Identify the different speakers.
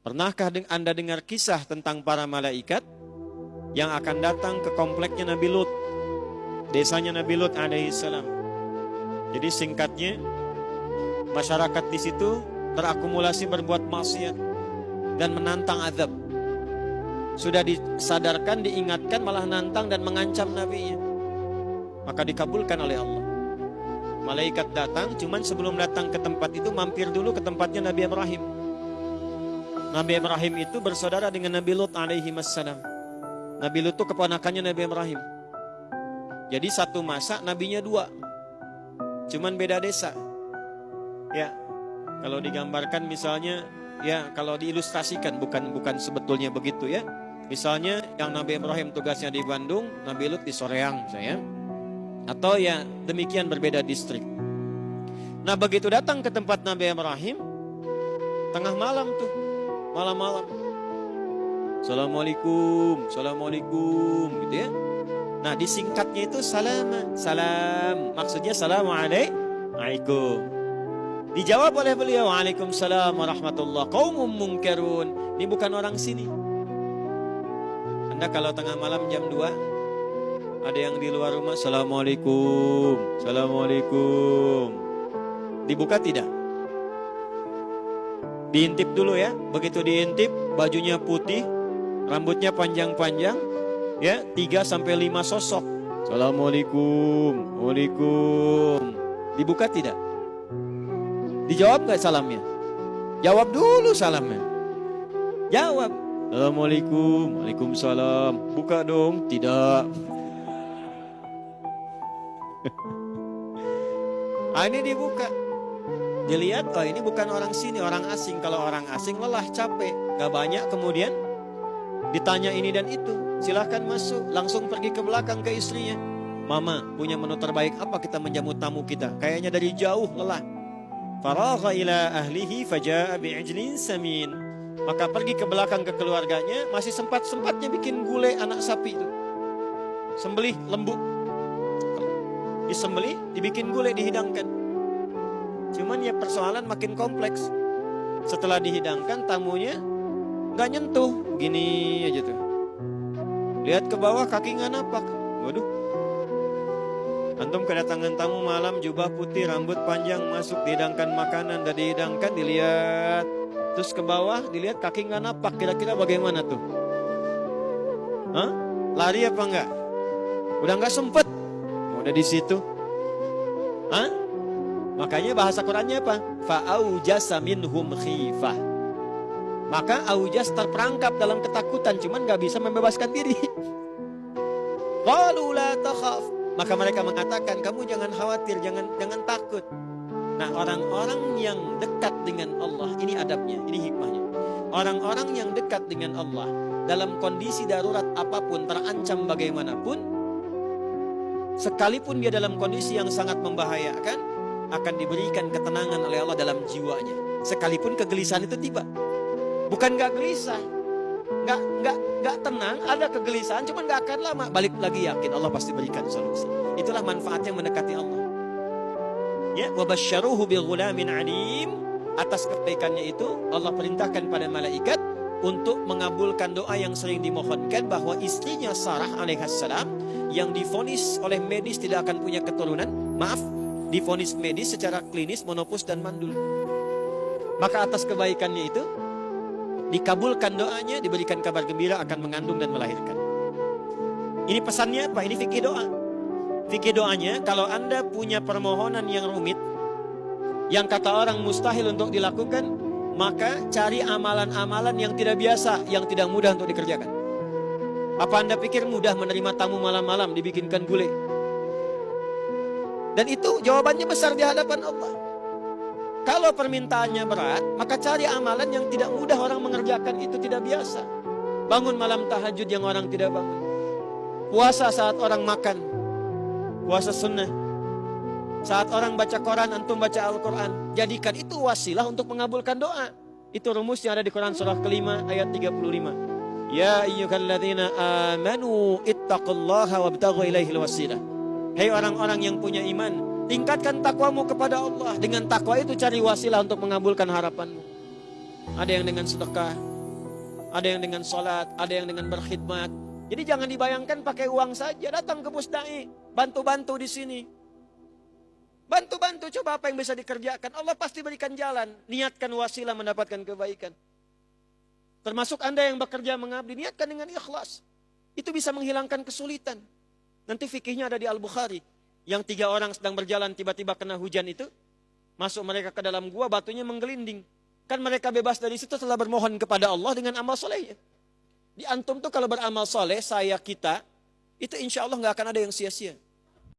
Speaker 1: Pernahkah Anda dengar kisah tentang para malaikat yang akan datang ke kompleknya Nabi Lut, desanya Nabi Lut alaihissalam? Jadi singkatnya, masyarakat di situ terakumulasi berbuat maksiat dan menantang azab. Sudah disadarkan, diingatkan, malah nantang dan mengancam nabinya. Maka dikabulkan oleh Allah. Malaikat datang, cuman sebelum datang ke tempat itu mampir dulu ke tempatnya Nabi Ibrahim. Nabi Ibrahim itu bersaudara dengan Nabi Lut alaihi wassalam. Nabi Lut itu keponakannya Nabi Ibrahim. Jadi satu masa nabinya dua, cuman beda desa. Ya, kalau digambarkan misalnya, ya kalau diilustrasikan, bukan sebetulnya begitu ya. Misalnya yang Nabi Ibrahim tugasnya di Bandung, Nabi Lut di Soreang saya. Atau ya demikian, berbeda distrik. Nah begitu datang ke tempat Nabi Ibrahim, tengah malam tuh, malam-malam, Assalamualaikum, Assalamualaikum gitu ya. Nah disingkatnya itu salam, maksudnya Assalamualaikum. Dijawab oleh beliau, Waalaikumsalam warahmatullah. Qaumum munkarun. Ini bukan orang sini. Anda kalau tengah malam jam 2 ada yang di luar rumah, Assalamualaikum, Assalamualaikum. Dibuka tidak? Diintip dulu ya. Begitu diintip, bajunya putih, rambutnya panjang-panjang, ya 3-5 sosok. Assalamualaikum, Waalaikum. Dibuka tidak? Dijawab gak salamnya? Jawab dulu salamnya. Jawab, Assalamualaikum, Waalaikumsalam. Buka dong. Tidak. Ini dibuka. Dilihat, oh ini bukan orang sini, orang asing. Kalau orang asing lelah, capek, gak banyak, kemudian ditanya ini dan itu. Silahkan masuk. Langsung pergi ke belakang ke istrinya. Mama, punya menu terbaik apa kita menjamu tamu kita? Kayaknya dari jauh lelah. Faragha ila ahlihi faja'a bi'ijlin samin. Maka pergi ke belakang ke keluarganya, masih sempat-sempatnya bikin gulai anak sapi itu. Sembelih lembu. Disembelih, dibikin gulai, dihidangkan. Cuman ya persoalan makin kompleks. Setelah dihidangkan, tamunya nggak nyentuh, gini aja tuh. Lihat ke bawah, kaki nggak napak. Waduh. Antum kedatangan tamu malam, jubah putih, rambut panjang, masuk, dihidangkan makanan, dan dihidangkan, dilihat. Terus ke bawah, dilihat kaki nggak napak. Kira-kira bagaimana tuh? Hah? Lari apa enggak? Udah nggak sempet. Udah di situ. Hah? Makanya bahasa Qur'annya apa? Fa'aujasa minhum khifah. Maka aujas terperangkap dalam ketakutan, cuman gak bisa membebaskan diri. Qalu la takhaf. Maka mereka mengatakan, kamu jangan khawatir, jangan takut. Nah, orang-orang yang dekat dengan Allah, ini adabnya, ini hikmahnya. Orang-orang yang dekat dengan Allah dalam kondisi darurat apapun, terancam bagaimanapun, sekalipun dia dalam kondisi yang sangat membahayakan, akan diberikan ketenangan oleh Allah dalam jiwanya. Sekalipun kegelisahan itu tiba. Bukan gak gelisah, gak tenang, ada kegelisahan, cuman gak akan lama. Balik lagi yakin, Allah pasti berikan solusi. Itulah manfaatnya mendekati Allah. Ya, wabasyaruhu bighulamin alim. Atas kebaikannya itu, Allah perintahkan pada malaikat untuk mengabulkan doa yang sering dimohonkan, bahwa istrinya Sarah alaihissalam yang divonis oleh medis tidak akan punya keturunan, divonis medis secara klinis monopus dan mandul. Maka atas kebaikannya itu dikabulkan doanya, diberikan kabar gembira akan mengandung dan melahirkan. Ini pesannya apa? Ini fikih doa. Fikih doanya, kalau Anda punya permohonan yang rumit, yang kata orang mustahil untuk dilakukan, maka cari amalan-amalan yang tidak biasa, yang tidak mudah untuk dikerjakan. Apa Anda pikir mudah menerima tamu malam-malam dibikinkan gulai? Dan itu jawabannya besar di hadapan Allah. Kalau permintaannya berat, maka cari amalan yang tidak mudah orang mengerjakan, itu tidak biasa. Bangun malam tahajud yang orang tidak bangun. Puasa saat orang makan, puasa sunnah. Saat orang baca Quran, antum baca Al-Quran. Jadikan itu wasilah untuk mengabulkan doa. Itu rumus yang ada di Quran surah kelima ayat 35. Ya ayyuhalladzina amanu ittaqullaha wabtaghu ilaihil wasilah. Hei orang-orang yang punya iman, tingkatkan takwamu kepada Allah. Dengan takwa itu cari wasilah untuk mengabulkan harapanmu. Ada yang dengan sedekah, ada yang dengan sholat, ada yang dengan berkhidmat. Jadi jangan dibayangkan pakai uang saja, datang ke Pusdai, bantu-bantu di sini. Bantu-bantu, coba apa yang bisa dikerjakan. Allah pasti berikan jalan, niatkan wasilah mendapatkan kebaikan. Termasuk Anda yang bekerja mengabdi, niatkan dengan ikhlas. Itu bisa menghilangkan kesulitan. Nanti fikihnya ada di Al-Bukhari. Yang 3 orang sedang berjalan tiba-tiba kena hujan itu, masuk mereka ke dalam gua, batunya menggelinding. Kan mereka bebas dari situ setelah bermohon kepada Allah dengan amal solehnya. Di antum tuh kalau beramal soleh, kita, itu insya Allah nggak akan ada yang sia-sia.